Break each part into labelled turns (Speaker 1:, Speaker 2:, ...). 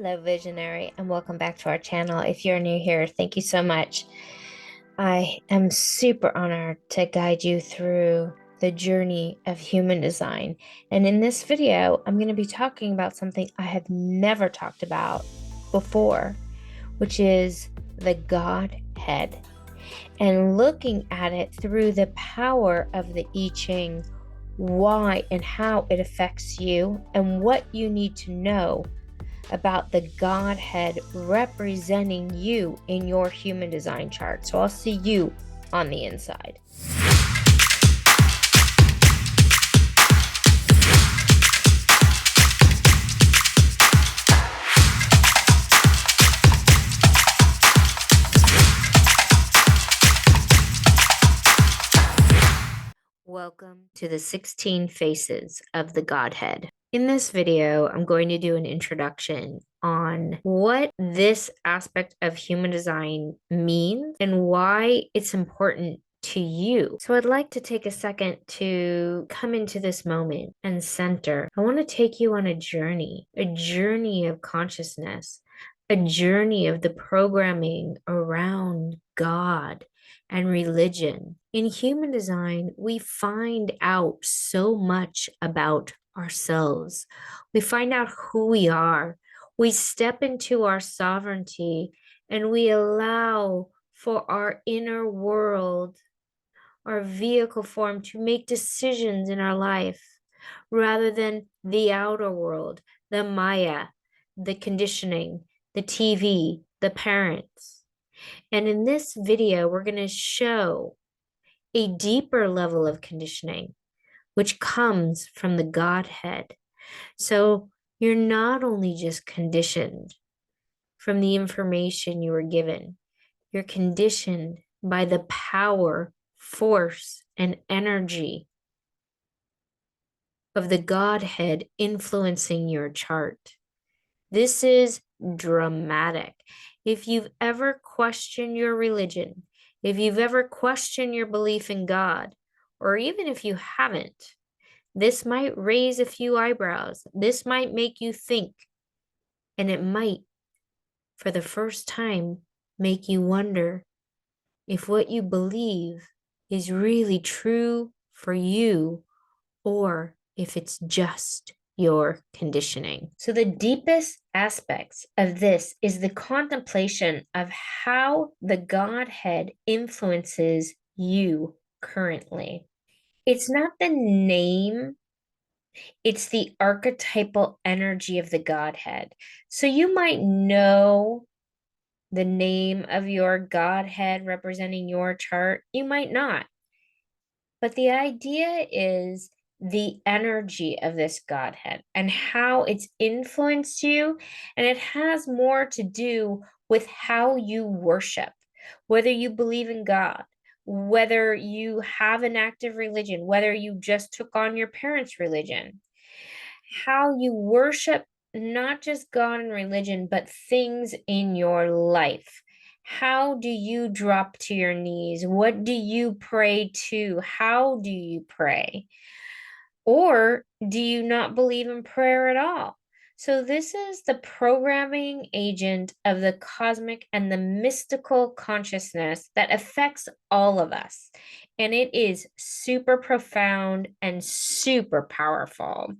Speaker 1: Hello, Visionary, and welcome back to our channel. If you're new here, thank you so much. I am super honored to guide you through the journey of human design. And in this video, I'm going to be talking about something I have never talked about before, which is the Godhead, and looking at it through the power of the I Ching, why and how it affects you, and what you need to know about the Godhead representing you in your human design chart. So I'll see you on the inside. Welcome to the 16 Faces of the Godhead. In this video, I'm going to do an introduction on what this aspect of human design means and why it's important to you. So I'd like to take a second to come into this moment and center. I want to take you on a journey of consciousness, a journey of the programming around God and religion. In human design, we find out so much about ourselves. We find out who we are. We step into our sovereignty and we allow for our inner world, our vehicle form, to make decisions in our life rather than the outer world, the Maya, the conditioning, the TV, the parents. And in this video, we're going to show a deeper level of conditioning, which comes from the Godhead. So you're not only just conditioned from the information you were given, you're conditioned by the power, force, and energy of the Godhead influencing your chart. This is dramatic. If you've ever questioned your religion, if you've ever questioned your belief in God, or even if you haven't, this might raise a few eyebrows. This might make you think, and it might, for the first time, make you wonder if what you believe is really true for you or if it's just your conditioning. So the deepest aspects of this is the contemplation of how the Godhead influences you currently. It's not the name, it's the archetypal energy of the Godhead. So you might know the name of your Godhead representing your chart. You might not. But the idea is the energy of this Godhead and how it's influenced you. And it has more to do with how you worship, whether you believe in God, whether you have an active religion, whether you just took on your parents' religion, how you worship not just God and religion, but things in your life. How do you drop to your knees? What do you pray to? How do you pray? Or do you not believe in prayer at all? So, this is the programming agent of the cosmic and the mystical consciousness that affects all of us. And it is super profound and super powerful.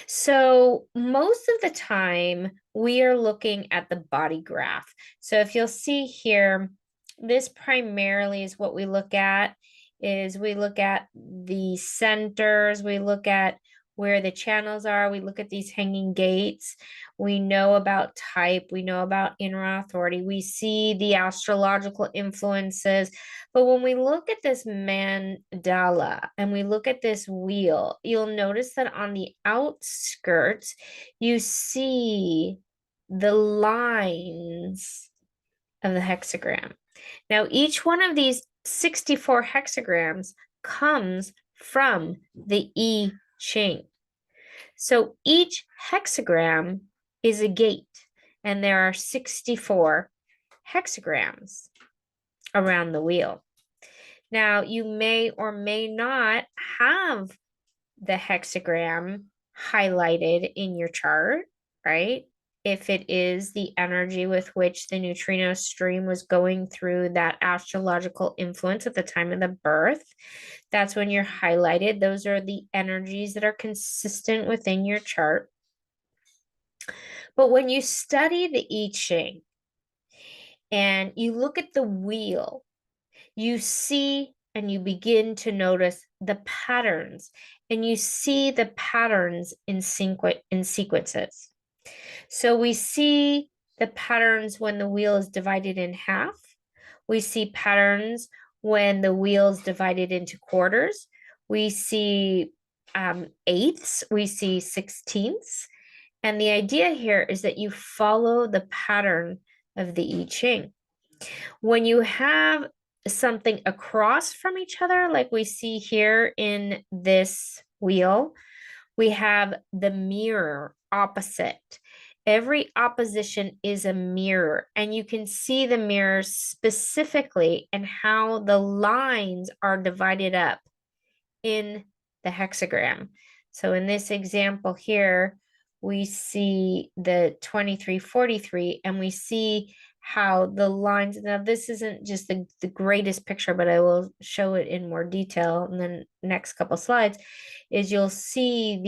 Speaker 1: So most of the time we are looking at the body graph. So if you'll see here, this primarily is what we look at, is we look at the centers, we look at where the channels are, we look at these hanging gates, we know about type, we know about inner authority, we see the astrological influences. But when we look at this mandala and we look at this wheel, you'll notice that on the outskirts, you see the lines of the hexagram. Now, each one of these 64 hexagrams comes from the I Ching. So each hexagram is a gate, and there are 64 hexagrams around the wheel. Now, you may or may not have the hexagram highlighted in your chart, right? if it is the energy with which the neutrino stream was going through that astrological influence at the time of the birth. That's when you're highlighted. Those are the energies that are consistent within your chart. But when you study the I Ching and you look at the wheel, you see and you begin to notice the patterns, and you see the patterns in sequences. So we see the patterns when the wheel is divided in half. We see patterns when the wheel is divided into quarters. We see eighths. We see sixteenths. And the idea here is that you follow the pattern of the I Ching. When you have something across from each other, like we see here in this wheel, we have the mirror opposite. Every opposition is a mirror, and you can see the mirrors specifically and how the lines are divided up in the hexagram. So in this example here, we see the 2343, and we see how the lines, now this isn't just the greatest picture, but I will show it in more detail in the next couple slides, is you'll see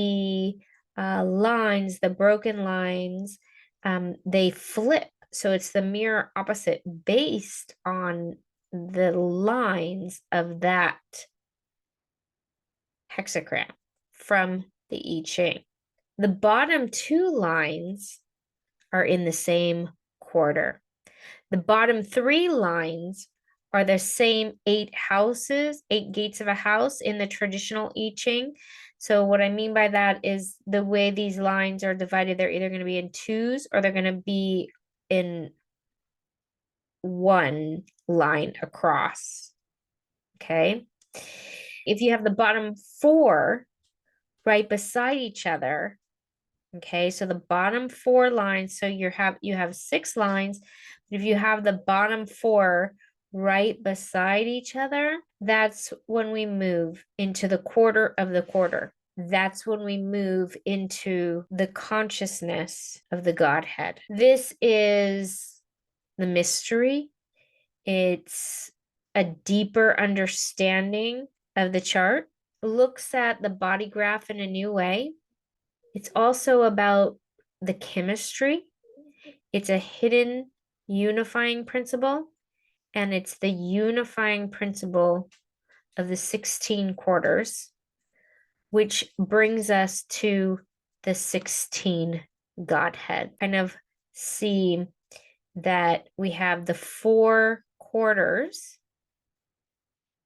Speaker 1: the lines, the broken lines, they flip. So it's the mirror opposite based on the lines of that hexagram from the I Ching. The bottom two lines are in the same quarter. The bottom three lines are the same 8 houses, 8 gates of a house in the traditional I Ching. So what I mean by that is the way these lines are divided, they're either going to be in twos or they're going to be in one line across. Okay. If you have the bottom 4 right beside each other, okay, so the bottom 4 lines, so you have 6 lines, but if you have the bottom 4 right beside each other, that's when we move into the quarter of the quarter. That's when we move into the consciousness of the Godhead. This is the mystery. It's a deeper understanding of the chart. It looks at the body graph in a new way. It's also about the chemistry. It's a hidden unifying principle, and it's the unifying principle of the 16 quarters, which brings us to the 16 Godhead. Kind of see that we have the 4 quarters,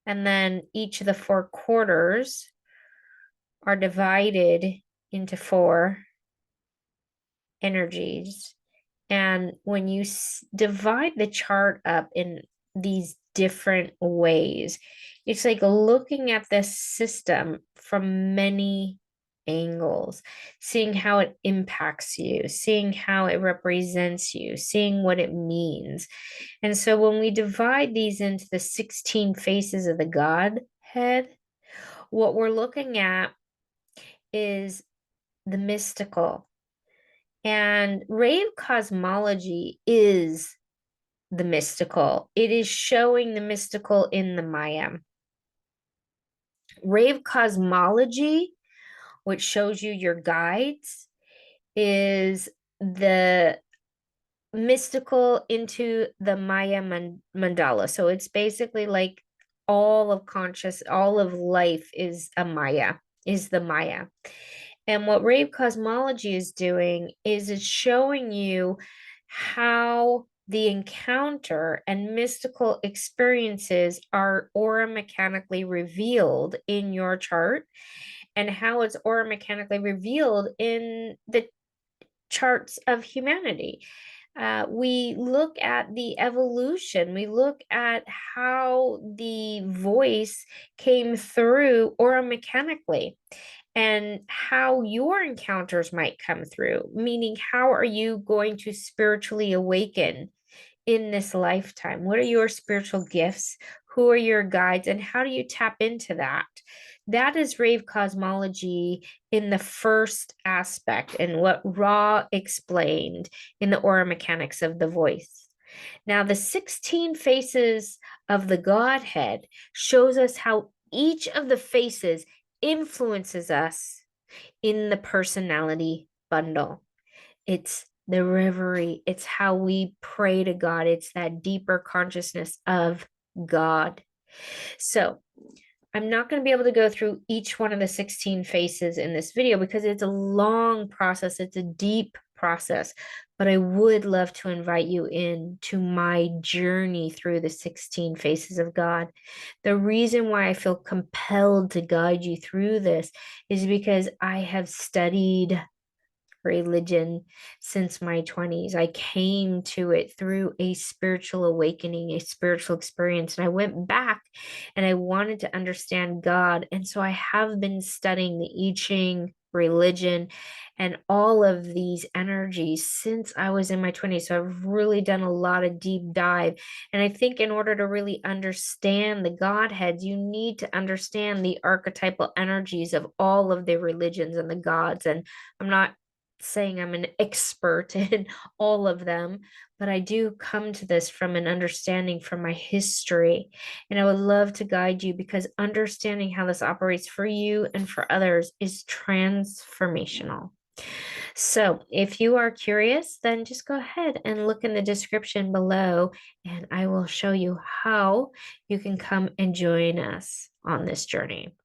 Speaker 1: and then each of the 4 quarters are divided into 4 energies. And when you divide the chart up in these different ways, it's like looking at this system from many angles, seeing how it impacts you, seeing how it represents you, seeing what it means. And so when we divide these into the 16 faces of the Godhead, what we're looking at is the mystical. And rave cosmology is the mystical. It is showing the mystical in the Maya. Rave cosmology, which shows you your guides, is the mystical into the Maya mandala. So it's basically like all of life is a Maya, is the Maya. And what rave cosmology is doing is it's showing you how the encounter and mystical experiences are aura mechanically revealed in your chart, and how it's aura mechanically revealed in the charts of humanity. We look at the evolution, we look at how the voice came through aura mechanically, and how your encounters might come through, meaning how are you going to spiritually awaken in this lifetime? What are your spiritual gifts? Who are your guides? And how do you tap into that That is rave cosmology in the first aspect and what Ra explained in the aura mechanics of the voice. Now, the 16 faces of the Godhead shows us how each of the faces influences us in the personality bundle. It's the reverie, it's how we pray to God, it's that deeper consciousness of God. So, I'm not going to be able to go through each one of the 16 faces in this video because it's a long process, it's a deep process, but I would love to invite you in to my journey through the 16 faces of God. The reason why I feel compelled to guide you through this is because I have studied religion since my 20s. I came to it through a spiritual awakening, a spiritual experience. And I went back and I wanted to understand God. And so I have been studying the I Ching, religion, and all of these energies since I was in my 20s. So I've really done a lot of deep dive. And I think in order to really understand the Godheads, you need to understand the archetypal energies of all of the religions and the gods. And I'm not saying I'm an expert in all of them, but I do come to this from an understanding from my history. And I would love to guide you because understanding how this operates for you and for others is transformational. So, if you are curious, then just go ahead and look in the description below, and I will show you how you can come and join us on this journey.